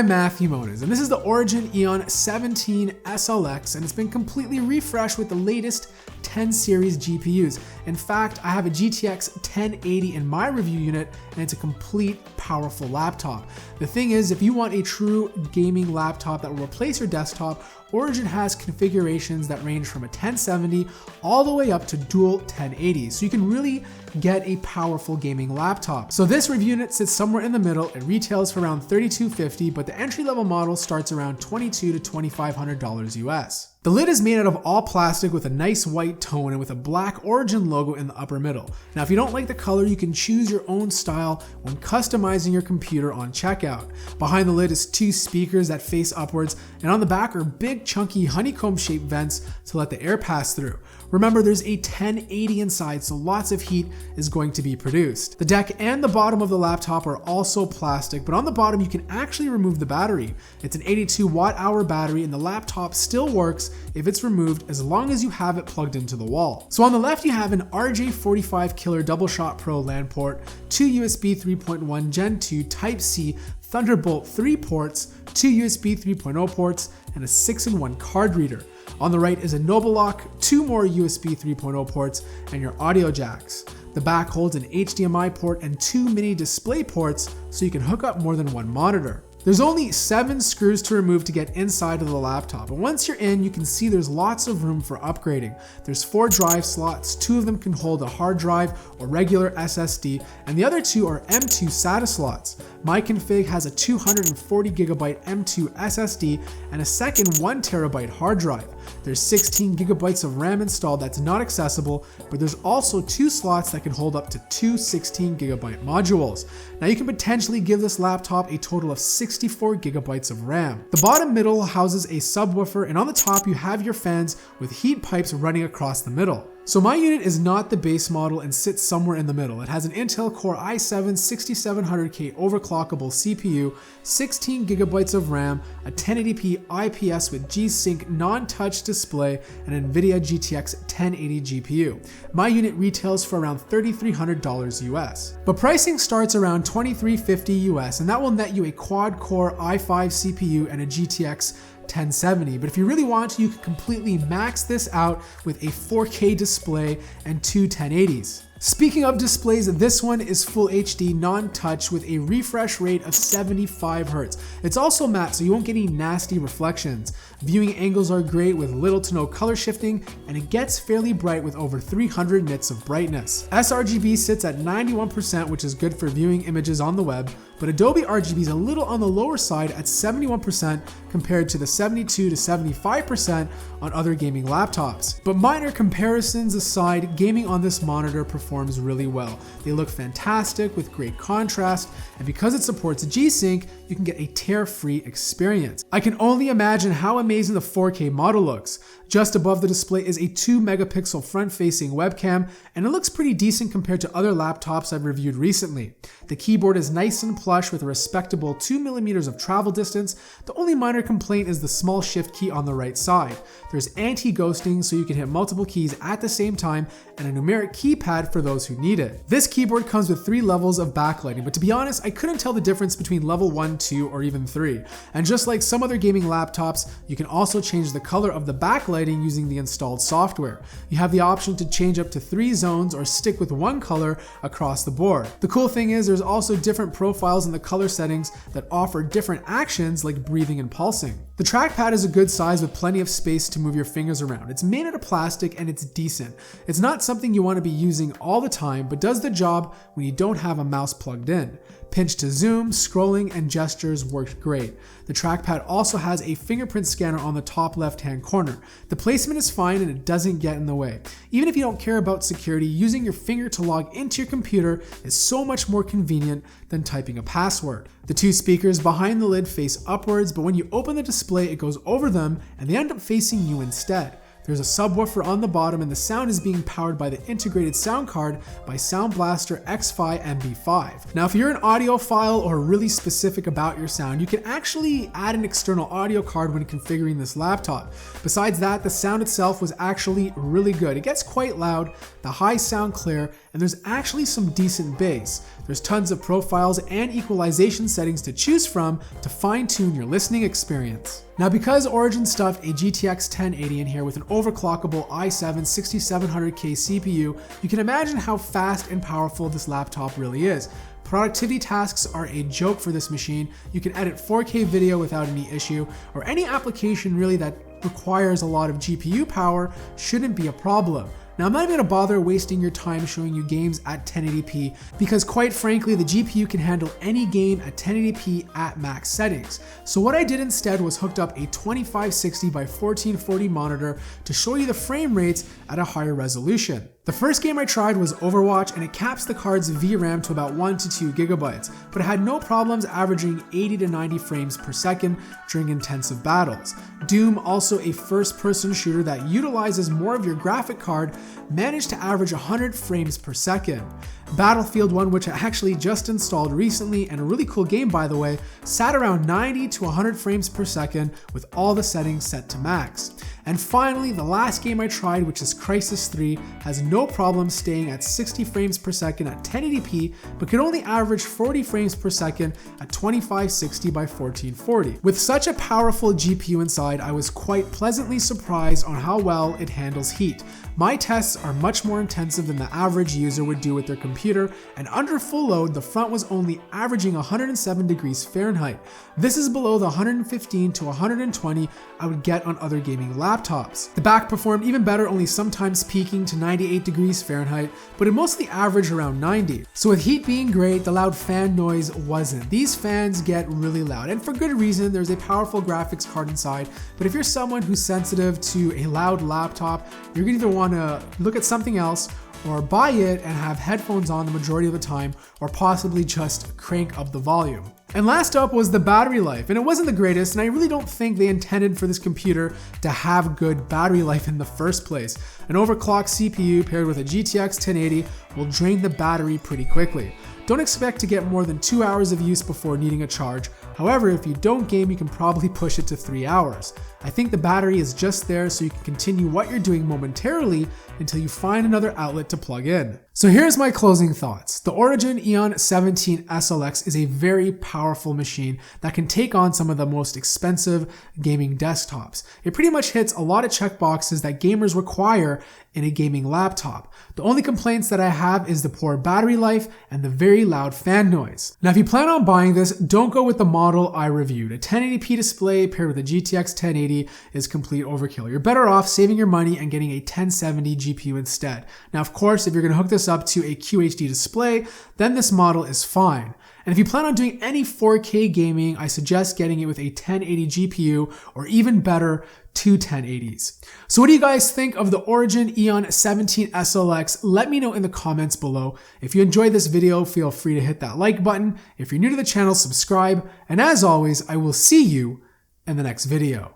I'm Matthew Moniz, and this is the Origin Eon 17 SLX, and it's been completely refreshed with the latest 10 series GPUs. In fact, I have a GTX 1080 in my review unit, and it's a complete powerful laptop. The thing is, if you want a true gaming laptop that will replace your desktop, Origin has configurations that range from a 1070 all the way up to dual 1080s, so you can really get a powerful gaming laptop. So this review unit sits somewhere in the middle. It retails for around $3,250, but the entry-level model starts around $2,200 to $2,500 US. The lid is made out of all plastic with a nice white tone and with a black Origin logo in the upper middle. Now, if you don't like the color, you can choose your own style when customizing your computer on checkout. Behind the lid is 2 speakers that face upwards, and on the back are big chunky honeycomb-shaped vents to let the air pass through. Remember, there's a 1080 inside, so lots of heat is going to be produced. The deck and the bottom of the laptop are also plastic, but on the bottom you can actually remove the battery. It's an 82 watt-hour battery, and the laptop still works if it's removed as long as you have it plugged into the wall. So on the left you have an RJ45 Killer Double Shot Pro LAN port, 2 USB 3.1 Gen 2 Type-C Thunderbolt 3 ports, 2 USB 3.0 ports, and a 6-in-1 card reader. On the right is a Nobelock, 2 more USB 3.0 ports, and your audio jacks. The back holds an HDMI port and 2 mini display ports, so you can hook up more than one monitor. There's only 7 screws to remove to get inside of the laptop, and once you're in, you can see there's lots of room for upgrading. There's 4 drive slots, 2 of them can hold a hard drive or regular SSD, and the other 2 are M2 SATA slots. My config has a 240GB M2 SSD and a second 1TB hard drive. There's 16GB of RAM installed that's not accessible, but there's also 2 slots that can hold up to 2 16GB modules. Now you can potentially give this laptop a total of 64GB of RAM. The bottom middle houses a subwoofer, and on the top you have your fans with heat pipes running across the middle. So my unit is not the base model and sits somewhere in the middle. It has an Intel Core i7 6700K overclockable CPU, 16GB of RAM, a 1080p IPS with G-Sync non-touch display, and an NVIDIA GTX 1080 GPU. My unit retails for around $3,300 US. But pricing starts around $2,350 US, and that will net you a quad-core i5 CPU and a GTX 1070, but if you really want to, you can completely max this out with a 4K display and 2 1080s. Speaking of displays, this one is Full HD non-touch with a refresh rate of 75 Hz. It's also matte, so you won't get any nasty reflections. Viewing angles are great with little to no color shifting, and it gets fairly bright with over 300 nits of brightness. sRGB sits at 91%, which is good for viewing images on the web, but Adobe RGB is a little on the lower side at 71% compared to the 72 to 75% on other gaming laptops. But minor comparisons aside, gaming on this monitor performs really well. They look fantastic with great contrast, and because it supports G-Sync, you can get a tear-free experience. I can only imagine how amazing the 4K model looks. Just above the display is a 2-megapixel front-facing webcam, and it looks pretty decent compared to other laptops I've reviewed recently. The keyboard is nice and plush with a respectable 2mm of travel distance. The only minor complaint is the small shift key on the right side. There's anti-ghosting, so you can hit multiple keys at the same time, and a numeric keypad for those who need it. This keyboard comes with 3 levels of backlighting, but to be honest, I couldn't tell the difference between level 1, 2, or even 3. And just like some other gaming laptops, you can also change the color of the backlighting using the installed software. You have the option to change up to 3 zones or stick with one color across the board. The cool thing is there's also different profiles in the color settings that offer different actions like breathing and pulsing. The trackpad is a good size with plenty of space to move your fingers around. It's made out of plastic and it's decent. It's not something you want to be using all the time, but does the job when you don't have a mouse plugged in. Pinch to zoom, scrolling, and gestures worked great. The trackpad also has a fingerprint scanner on the top left-hand corner. The placement is fine and it doesn't get in the way. Even if you don't care about security, using your finger to log into your computer is so much more convenient than typing a password. The 2 speakers behind the lid face upwards, but when you open the display, it goes over them and they end up facing you instead. There's a subwoofer on the bottom, and the sound is being powered by the integrated sound card by Sound Blaster X-Fi MB5. Now, if you're an audiophile or really specific about your sound, you can actually add an external audio card when configuring this laptop. Besides that, the sound itself was actually really good. It gets quite loud, the highs sound clear, and there's actually some decent bass. There's tons of profiles and equalization settings to choose from to fine-tune your listening experience. Now, because Origin stuffed a GTX 1080 in here with an overclockable i7 6700K CPU, you can imagine how fast and powerful this laptop really is. Productivity tasks are a joke for this machine. You can edit 4K video without any issue, or any application really that requires a lot of GPU power shouldn't be a problem. Now, I'm not even gonna bother wasting your time showing you games at 1080p because quite frankly, the GPU can handle any game at 1080p at max settings. So what I did instead was hooked up a 2560 by 1440 monitor to show you the frame rates at a higher resolution. The first game I tried was Overwatch, and it caps the card's VRAM to about 1 to 2 gigabytes, but it had no problems averaging 80 to 90 frames per second during intensive battles. Doom, also a first-person shooter that utilizes more of your graphic card, managed to average 100 frames per second. Battlefield 1, which I actually just installed recently, and a really cool game by the way, sat around 90 to 100 frames per second with all the settings set to max. And finally, the last game I tried, which is Crysis 3, has no problem staying at 60 frames per second at 1080p, but could only average 40 frames per second at 2560 by 1440. With such a powerful GPU inside, I was quite pleasantly surprised on how well it handles heat. My tests are much more intensive than the average user would do with their computer, and under full load, the front was only averaging 107 degrees Fahrenheit. This is below the 115 to 120 I would get on other gaming laptops. The back performed even better, only sometimes peaking to 98 degrees Fahrenheit, but it mostly averaged around 90. So with heat being great, the loud fan noise wasn't. These fans get really loud, and for good reason. There's a powerful graphics card inside, but if you're someone who's sensitive to a loud laptop, you're gonna either want to look at something else or buy it and have headphones on the majority of the time, or possibly just crank up the volume. And last up was the battery life, and it wasn't the greatest, and I really don't think they intended for this computer to have good battery life in the first place. An overclocked CPU paired with a GTX 1080 will drain the battery pretty quickly. Don't expect to get more than 2 hours of use before needing a charge. However, if you don't game, you can probably push it to 3 hours. I think the battery is just there so you can continue what you're doing momentarily until you find another outlet to plug in. So here's my closing thoughts. The Origin Eon 17 SLX is a very powerful machine that can take on some of the most expensive gaming desktops. It pretty much hits a lot of checkboxes that gamers require in a gaming laptop. The only complaints that I have is the poor battery life and the very loud fan noise. Now, if you plan on buying this, don't go with the model I reviewed. A 1080p display paired with a GTX 1080 is complete overkill. You're better off saving your money and getting a 1070 GPU instead. Now, of course, if you're gonna hook this up to a QHD display, then this model is fine. And if you plan on doing any 4K gaming, I suggest getting it with a 1080 GPU, or even better, 2 1080s. So what do you guys think of the Origin Eon 17 SLX? Let me know in the comments below. If you enjoyed this video, feel free to hit that like button. If you're new to the channel, subscribe. And as always, I will see you in the next video.